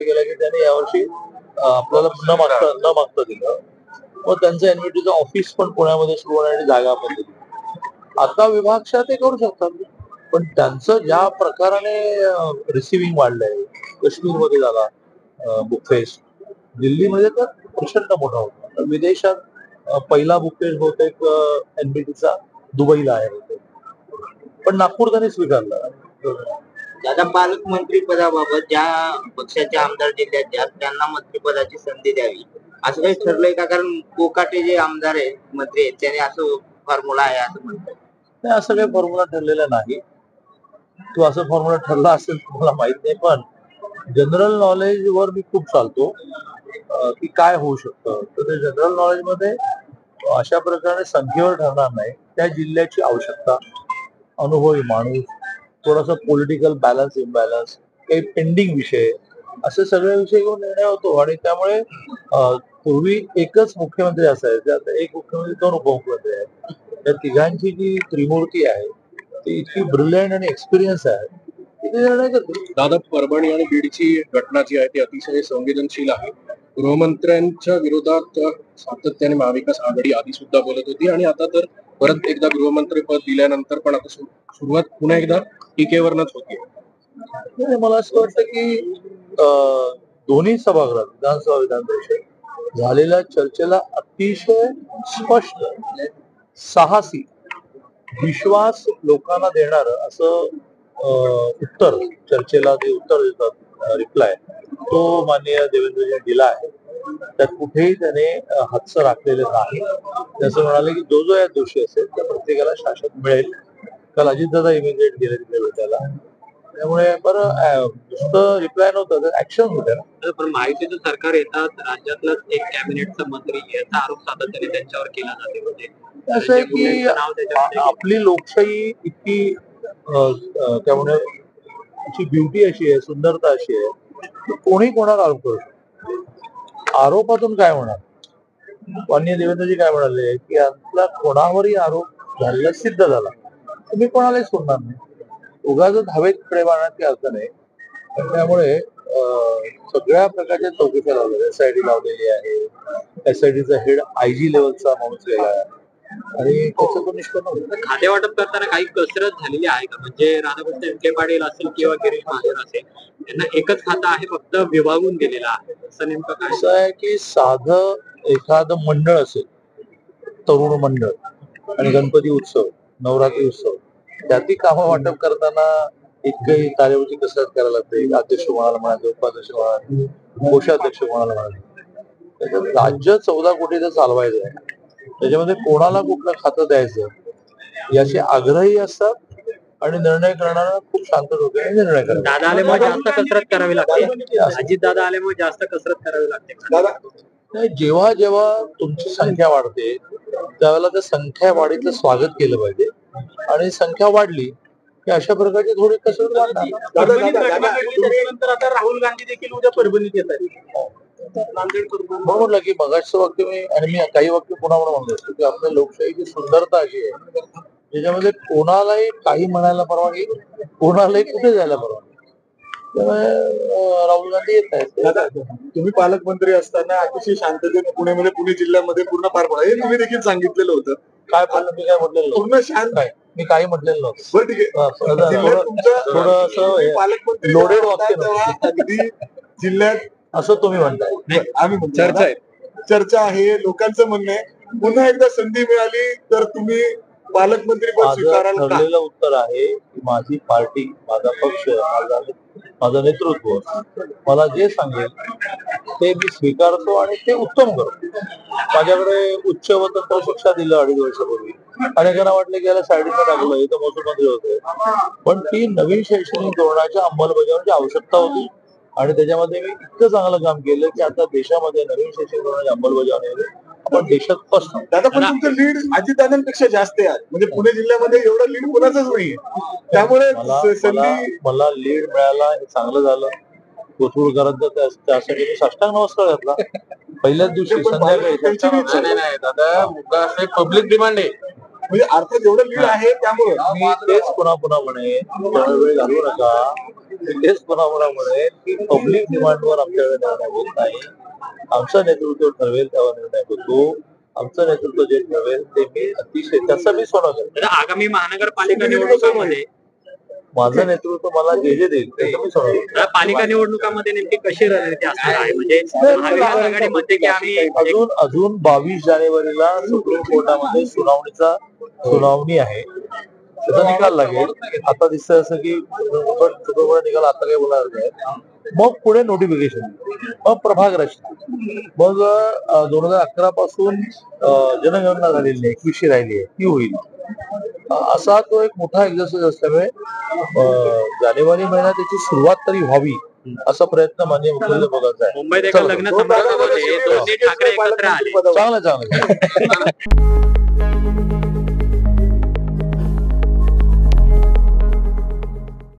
गेला की त्यांनी यावर्षी आपल्याला न मागता दिलं. मग त्यांचं एनव्हीटीचं ऑफिस पण पुण्यामध्ये सुरू होणार आणि जागा पण दिली. आता विभागशा ते करू शकतात, पण त्यांचं ज्या प्रकाराने रिसिव्हिंग वाढलंय, काश्मीरमध्ये झाला बुक फेस्ट, दिल्लीमध्ये तर प्रचंड मोठा होता. तर विदेशात पहिला बुक फेस्ट बहुतेक एनबीटीचा दुबईला आहे बहुतेक. पण नागपूर त्यांनी स्वीकारला. दादा, पालकमंत्री पदाबाबत ज्या पक्षाचे आमदार जिल्ह्यात ज्या त्यांना मंत्रिपदाची संधी द्यावी असं काही ठरलंय का? कारण कोकाटे जे आमदार आहेत, मंत्री आहेत, त्याने असं फॉर्म्युला आहे असं म्हणतात. नाही, असं काही फॉर्म्युला ठरलेला नाही. तो असं फॉर्म्युला ठरला असेल मला माहित नाही, पण जनरल नॉलेज वर मी खूप चालतो की काय होऊ शकतं. तर ते जनरल नॉलेज मध्ये अशा प्रकारे संख्येवर ठरणार नाही. त्या जिल्ह्याची आवश्यकता, अनुभवी माणूस, थोडासा पॉलिटिकल बॅलन्स इम्बॅलन्स, काही पेंडिंग विषय, असे सगळे विषय घेऊन निर्णय होतो. आणि त्यामुळे पूर्वी एकच मुख्यमंत्री असायचे, आता एक मुख्यमंत्री, दोन उपमुख्यमंत्री आहेत. त्या तिघांची जी त्रिमूर्ती आहे ती इतकी ब्रिलियंट आणि एक्सपिरियन्स आहे की ते निर्णय करते. दादा, परभणी आणि बीडची घटना जी आहे ती अतिशय संवेदनशील आहे. गृहमंत्र्यांच्या विरोधात सातत्याने महाविकास आघाडी आधी सुद्धा बोलत होती आणि आता तर परत एकदा गृहमंत्री पद दिल्यानंतर पण आता सुरुवात पुन्हा एकदा टीकेवरच होती. मला असं वाटतं की दोन्ही सभागृहात, विधानसभा विधान परिषद, झालेल्या चर्चेला अतिशय स्पष्ट, साहसी, विश्वास लोकांना देणार असं उत्तर, चर्चेला जे उत्तर देतात, रिप्लाय, तो माननीय देवेंद्रजी दिला आहे. त्यात कुठेही त्याने हातचं राखलेलं नाही. त्याचं म्हणाले की जो जो या दोषी असेल त्या प्रत्येकाला शासन मिळेल. काल अजितदादा इमिजिएट गेले तिथे भेटायला. त्यामुळे बरं नुसतं रिप्लाय नव्हतं, तर ऍक्शन होत्या ना. पण महायुतीचं सरकार येतात, राज्यातलाच एक कॅबिनेटचा मंत्री याचा आरोप सातत्याने त्यांच्यावर केला जाते. म्हणजे असं आहे की आपली लोकशाही इतकी त्यामुळे तिची ब्युटी अशी आहे, सुंदरता अशी आहे की कोणी कोणाला आरोप करू शकतो. आरोपातून काय होणार? माननीय देवेंद्रजी काय म्हणाले की आपला कोणावरही आरोप झालेला सिद्ध झाला तुम्ही कोणालाही सोडणार नाही. उगाच हवेत प्रेम आणण्याची अर्थ नाही. त्यामुळे सगळ्या प्रकारच्या चौकशा लावलेल्या, एसआयटी लावलेली आहे. एसआयटीचा हेड आयजी लेवलचा माणूस गेला आहे आणि त्याचं तो निष्पन्न होतं. खाते वाटप करताना काही कसरत झालेली आहे का? म्हणजे राधाकृष्ण विखे पाटील असेल किंवा गिरीश महाजन असेल, त्यांना एकच खातं आहे, फक्त विभागून दिलेलं आहे. असं नेमकं काय? असं आहे की साधं एखादं मंडळ असेल, तरुण मंडळ आणि गणपती उत्सव, नवरात्री उत्सव, त्याची कामं वाटप करताना इतकंही तारेवरची कसरत करायला लागते. अध्यक्ष कोणाला म्हणाले, उपाध्यक्ष म्हणाले, कोषाध्यक्ष कोणाला म्हणाले. राज्य 14 कोटीचं चालवायचं आहे. त्याच्यामध्ये कोणाला कुठलं खातं द्यायचं याचे आग्रही असतात आणि निर्णय करणारा खूप शांत डोक्याने निर्णय करतात. दादा आल्यामुळे जास्त कसरत करावी लागते. अजित दादा आल्यामुळे जास्त कसरत करावी लागते. जेव्हा जेव्हा तुमची संख्या वाढते त्यावेळेला त्या संख्या वाढीचं स्वागत केलं पाहिजे आणि संख्या वाढली की अशा प्रकारची थोडी कसरत वाढणार. आता राहुल गांधी देखील उद्या परभणीत येत आहेत. म्हटलं की मगाचं वाक्य मी काही वाक्य पुन्हा म्हणलो असतो की आपल्या लोकशाहीची सुंदरता अशी आहे ज्याच्यामध्ये कोणालाही काही म्हणायला परवानगी, कोणालाही कुठे जायला परवानगी. त्यामुळे राहुल गांधी येत आहेत. तुम्ही पालकमंत्री असताना अतिशय शांततेने पुण्यामध्ये, पुणे जिल्ह्यामध्ये पूर्ण पार पडा हे तुम्ही देखील सांगितलेलं होतं. काय पाहिलं मी काय म्हटलेलं पूर्ण शांत काय मी काही म्हटलेलं नव्हतं. बरं, ठीक आहे. थोडं पालकमंत्री लोडेड वाक्य अगदी जिल्ह्यात असं तुम्ही म्हणताय. आम्ही चर्चा आहे, लोकांचं म्हणणं आहे पुन्हा एकदा संधी मिळाली तर तुम्ही पालकमंत्री पद स्वीकाराल का? ठरलेलं उत्तर आहे की माझी पार्टी, माझा पक्ष, माझं नेतृत्व मला जे सांगेल ते मी स्वीकारतो आणि ते उत्तम करतो. माझ्याकडे उच्च व तंत्र शिक्षा दिलं 2.5 वर्षापूर्वी. अनेकांना वाटलं की याला साईडला टाकलं, हे तर महसूल मंत्री होते, पण ती नवीन शैक्षणिक धोरणाच्या अंमलबजावणीची आवश्यकता होती आणि त्याच्यामध्ये मी इतकं चांगलं काम केलं की आता देशामध्ये नवीन शैक्षणिक धोरणाची अंमलबजावणी आपण देशात फर्स्ट. दादा, पण तुमचं लीड अजितदादांपेक्षा जास्त आहे म्हणजे पुणे जिल्ह्यामध्ये एवढं लीड कोणाचंच नाहीये. त्यामुळे मला लीड मिळाला हे चांगलं झालं. कोथरूडकरांचा त्यासाठी मी साष्टांग नमस्कार घातला पहिल्याच दिवशी संध्याकाळी. दादा, मुद्दा असं पब्लिक डिमांड आहे म्हणजे अर्थात एवढं लीड आहे त्यामुळे मी तेच पुन्हा पुन्हा म्हणे वेळ घालवू नका. बिनधास्तपणामुळे की पब्लिक डिमांडवर आमच्याकडे निर्णय होत नाही. आमचं नेतृत्व ठरवेल तेव्हा निर्णय होतो. आमचं नेतृत्व जे ठरवेल ते मी अतिशय त्याचा मी सोडा करेन. तर आगामी महानगरपालिका निवडणुकामध्ये माझं नेतृत्व मला जे देईल त्याचं मी सोडा करेन. तर पालिका निवडणुकामध्ये नेमकी कशी रणनीती असणार आहे? म्हणजे महाविकास आघाडी म्हणते की आम्ही अजून 22 जानेवारीला सुप्रीम कोर्टामध्ये सुनावणी आहे. त्याचा निकाल लागेल. आता दिसतंय असं की सुप्रीम कोर्ट निकाल आता काही बोलणार नाही. मग पुढे नोटिफिकेशन, मग प्रभाग रचना, मग 2011 पासून जनगणना झालेली आहे, 21शी राहिली आहे, ती होईल. असा तो एक मोठा एक्झरसाइज असल्यामुळे जानेवारी महिन्यात त्याची सुरुवात तरी व्हावी असा प्रयत्न माननीय मुख्यमंत्री मोदींचा आहे. मुंबईत एका लग्न समारंभामध्ये दोन्ही ठाकरे एकत्र आले. चांगलं